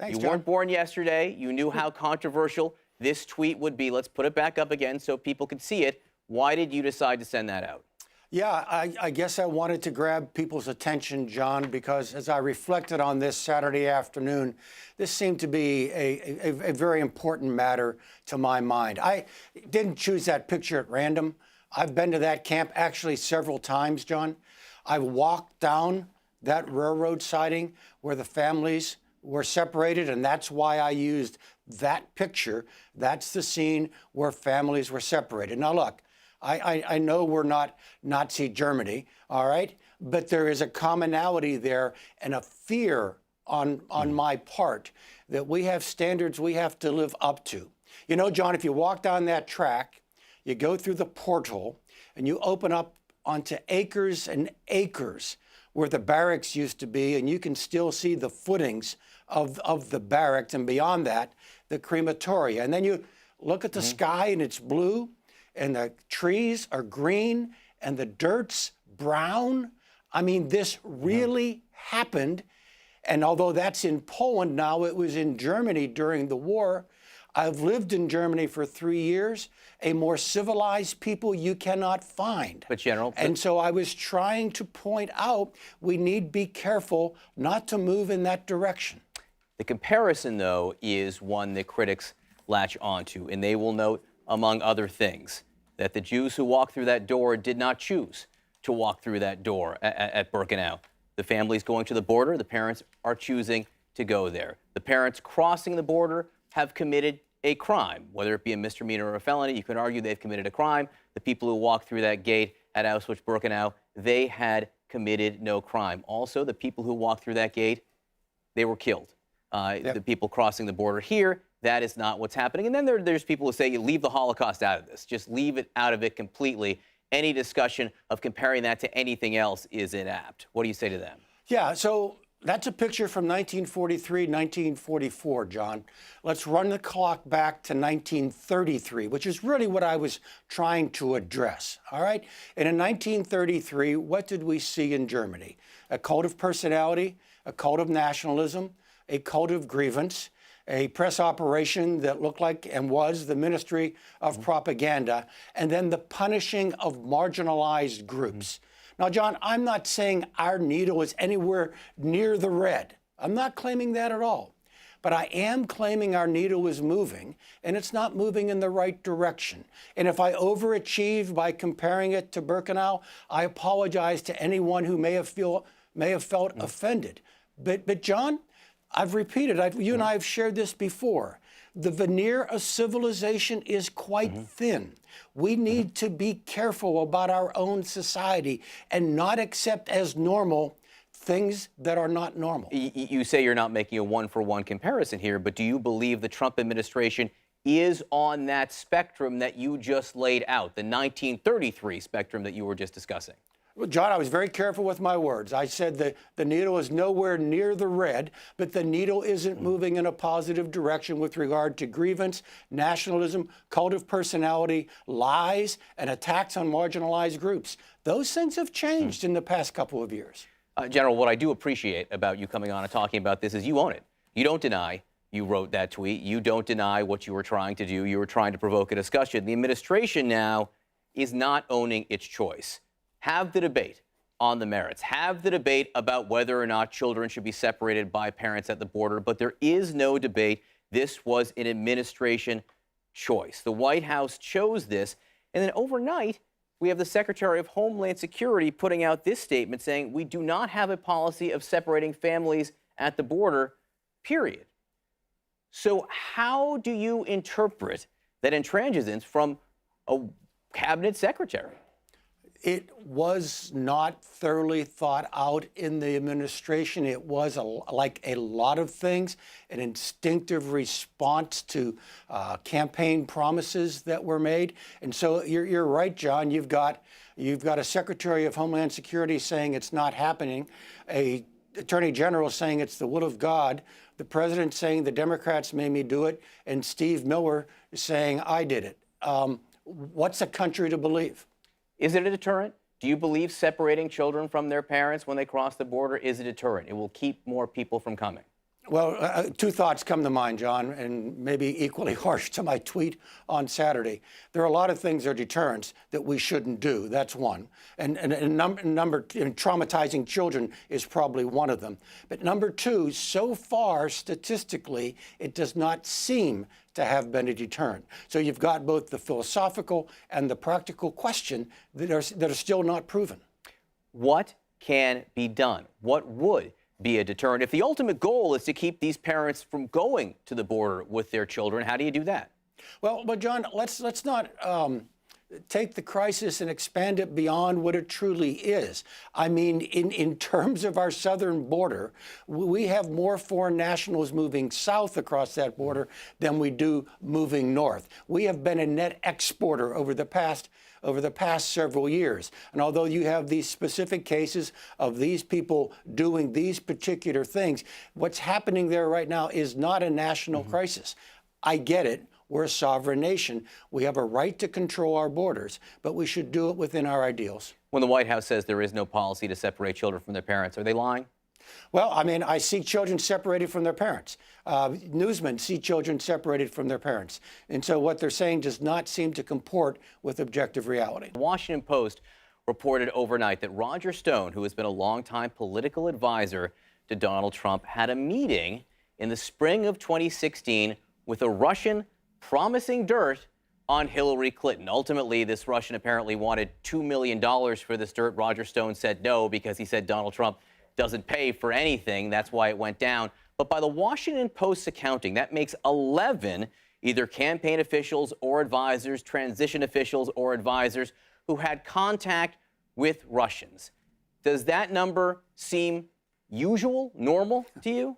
Thanks, You John. weren't born yesterday. You knew how controversial this tweet would be. Let's put it back up again so people could see it. Why did you decide to send that out? Yeah, I guess I wanted to grab people's attention, John, because as I reflected on this Saturday afternoon, this seemed to be a very important matter to my mind. I didn't choose that picture at random. I've been to that camp actually several times, John. I walked down that railroad siding where the families were separated, and that's why I used that picture. That's the scene where families were separated. Now, look, I know we're not Nazi Germany, all right? But there is a commonality there and a fear on my part that we have standards we have to live up to. You know, John, if you walk down that track, you go through the portal, and you open up onto acres and acres where the barracks used to be, and you can still see the footings of the barracks, and beyond that, the crematoria. And then you look at the sky, and it's blue, and the trees are green, and the dirt's brown. I mean, this really happened. And although that's in Poland now, it was in Germany during the war. I've lived in Germany for 3 years, a more civilized people you cannot find. But General, and so I was trying to point out we need be careful not to move in that direction. the comparison, though, is one that critics latch onto, and they will note, among other things, that the Jews who walked through that door did not choose to walk through that door at Birkenau. The families going to the border, the parents are choosing to go there. The parents crossing the border have committed a crime, whether it be a misdemeanor or a felony. You can argue they've committed a crime. The people who walked through that gate at Auschwitz-Birkenau, they had committed no crime. Also, the people who walked through that gate, they were killed. The people crossing the border here, that is not what's happening. And then there's people who say you leave the Holocaust out of this. Just leave it out of it completely. Any discussion of comparing that to anything else is inapt. What do you say to them? Yeah, so that's a picture from 1943, 1944, John. Let's run the clock back to 1933, which is really what I was trying to address, all right? And in 1933, what did we see in Germany? A cult of personality, a cult of nationalism, a cult of grievance, a press operation that looked like and was the Ministry of Propaganda, and then the punishing of marginalized groups. Now, John, I'm not saying our needle is anywhere near the red. I'm not claiming that at all. But I am claiming our needle is moving, and it's not moving in the right direction. And if I overachieved by comparing it to Birkenau, I apologize to anyone who may have felt offended. But John, I've repeated, you and I have shared this before. The veneer of civilization is quite thin. We need to be careful about our own society and not accept as normal things that are not normal. You say you're not making a one-for-one comparison here, but do you believe the Trump administration is on that spectrum that you just laid out, the 1933 spectrum that you were just discussing? Well, John, I was very careful with my words. I said the needle is nowhere near the red, but the needle isn't moving in a positive direction with regard to grievance, nationalism, cult of personality, lies, and attacks on marginalized groups. Those things have changed in the past couple of years. General, what I do appreciate about you coming on and talking about this is you own it. You don't deny you wrote that tweet. You don't deny what you were trying to do. You were trying to provoke a discussion. The administration now is not owning its choice. Have the debate on the merits. Have the debate about whether or not children should be separated by parents at the border. But there is no debate. This was an administration choice. The White House chose this. And then overnight, we have the Secretary of Homeland Security putting out this statement saying we do not have a policy of separating families at the border, period. So how do you interpret that intransigence from a cabinet secretary? It was not thoroughly thought out in the administration. It was, like a lot of things, an instinctive response to campaign promises that were made. And so you're right, John. You've got a Secretary of Homeland Security saying it's not happening, a Attorney General saying it's the will of God, the President saying the Democrats made me do it, and Steve Miller saying I did it. What's a country to believe? Is it a deterrent? Do you believe separating children from their parents when they cross the border is a deterrent? It will keep more people from coming. Well, two thoughts come to mind, John, and maybe equally harsh to my tweet on Saturday. There are a lot of things that are deterrents that we shouldn't do. That's one. And traumatizing children is probably one of them. But number two, so far, statistically, it does not seem to have been a deterrent. So you've got both the philosophical and the practical question that are still not proven. What can be done? What would be a deterrent? If the ultimate goal is to keep these parents from going to the border with their children, how do you do that? Well, John, let's not take the crisis and expand it beyond what it truly is. I mean, in terms of our southern border, we have more foreign nationals moving south across that border than we do moving north. We have been a net exporter over the past several years. And although you have these specific cases of these people doing these particular things, what's happening there right now is not a national crisis. I get it. We're a sovereign nation. We have a right to control our borders, but we should do it within our ideals. When the White House says there is no policy to separate children from their parents, are they lying? Well, I mean, I see children separated from their parents. Newsmen see children separated from their parents. And so what they're saying does not seem to comport with objective reality. The Washington Post reported overnight that Roger Stone, who has been a longtime political advisor to Donald Trump, had a meeting in the spring of 2016 with a Russian promising dirt on Hillary Clinton. Ultimately, this Russian apparently wanted $2 million for this dirt. Roger Stone said no because he said Donald Trump doesn't pay for anything. That's why it went down. But by the Washington Post's accounting, that makes 11 either campaign officials or advisors, transition officials or advisors who had contact with Russians. Does that number seem usual, normal to you?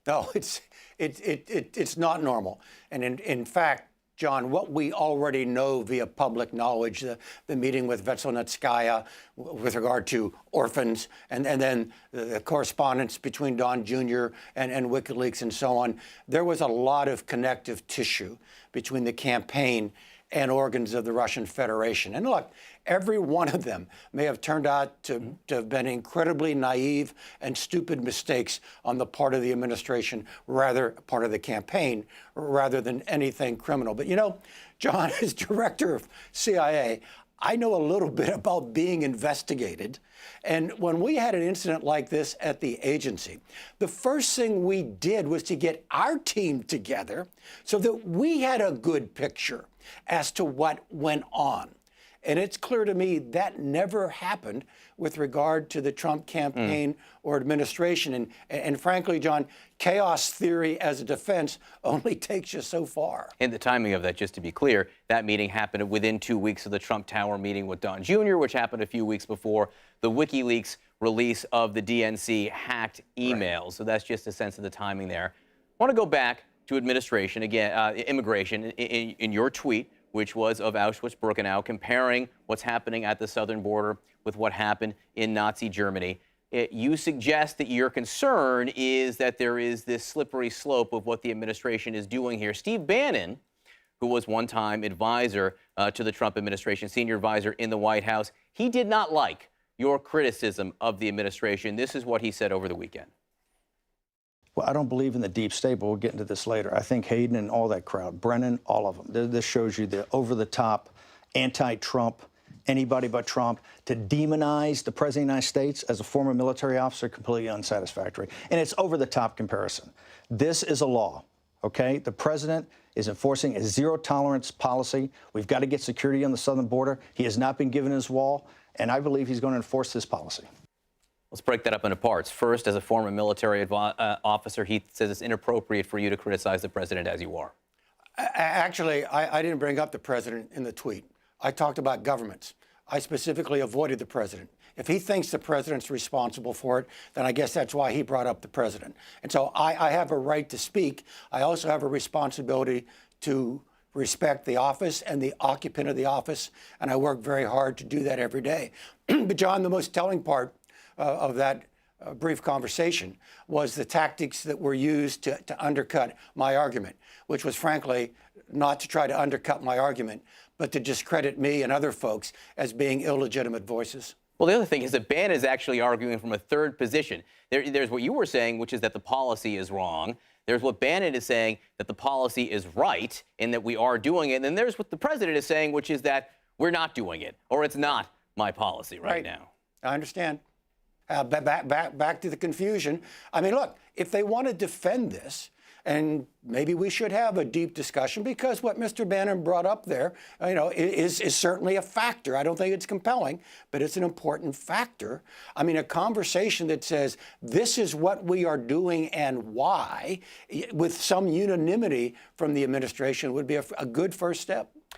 No, it's not normal. And in fact, John, what we already know via public knowledge, the meeting with Veselnitskaya with regard to orphans, and then the correspondence between Don Jr. and WikiLeaks and so on, there was a lot of connective tissue between the campaign and organs of the Russian Federation. And look, every one of them may have turned out to have been incredibly naive and stupid mistakes on the part of the administration, part of the campaign, rather than anything criminal. But you know, John, as director of CIA, I know a little bit about being investigated. And when we had an incident like this at the agency, the first thing we did was to get our team together so that we had a good picture as to what went on. And it's clear to me that never happened with regard to the Trump campaign or administration. And frankly, John, chaos theory as a defense only takes you so far. And the timing of that, just to be clear, that meeting happened within 2 weeks of the Trump Tower meeting with Don Jr., which happened a few weeks before the WikiLeaks release of the DNC hacked emails. Right. So that's just a sense of the timing there. I want to go back to administration, again, immigration, in your tweet, which was of Auschwitz-Birkenau, comparing what's happening at the southern border with what happened in Nazi Germany. You suggest that your concern is that there is this slippery slope of what the administration is doing here. Steve Bannon, who was one-time advisor to the Trump administration, senior advisor in the White House, he did not like your criticism of the administration. This is what he said over the weekend. Well, I don't believe in the deep state, but we'll get into this later. I think Hayden and all that crowd, Brennan, all of them. This shows you the over-the-top, anti-Trump, anybody but Trump, to demonize the President of the United States as a former military officer, completely unsatisfactory. And it's over-the-top comparison. This is a law, okay? The President is enforcing a zero-tolerance policy. We've got to get security on the southern border. He has not been given his wall, and I believe he's going to enforce this policy. Let's break that up into parts. First, as a former military officer, he says it's inappropriate for you to criticize the president as you are. Actually, I didn't bring up the president in the tweet. I talked about governments. I specifically avoided the president. If he thinks the president's responsible for it, then I guess that's why he brought up the president. And so I have a right to speak. I also have a responsibility to respect the office and the occupant of the office, and I work very hard to do that every day. But John, the most telling part of that brief conversation was the tactics that were used to undercut my argument, which was frankly not to try to undercut my argument, but to discredit me and other folks as being illegitimate voices. Well, the other thing is that Bannon is actually arguing from a third position. There's what you were saying, which is that the policy is wrong. There's what Bannon is saying, that the policy is right and that we are doing it. And then there's what the president is saying, which is that we're not doing it, or it's not my policy right now. I understand. Back to the confusion. I mean, look, if they want to defend this, and maybe we should have a deep discussion, because what Mr. Bannon brought up there, is certainly a factor. I don't think it's compelling, but it's an important factor. I mean, a conversation that says this is what we are doing and why, with some unanimity from the administration, would be a good first step.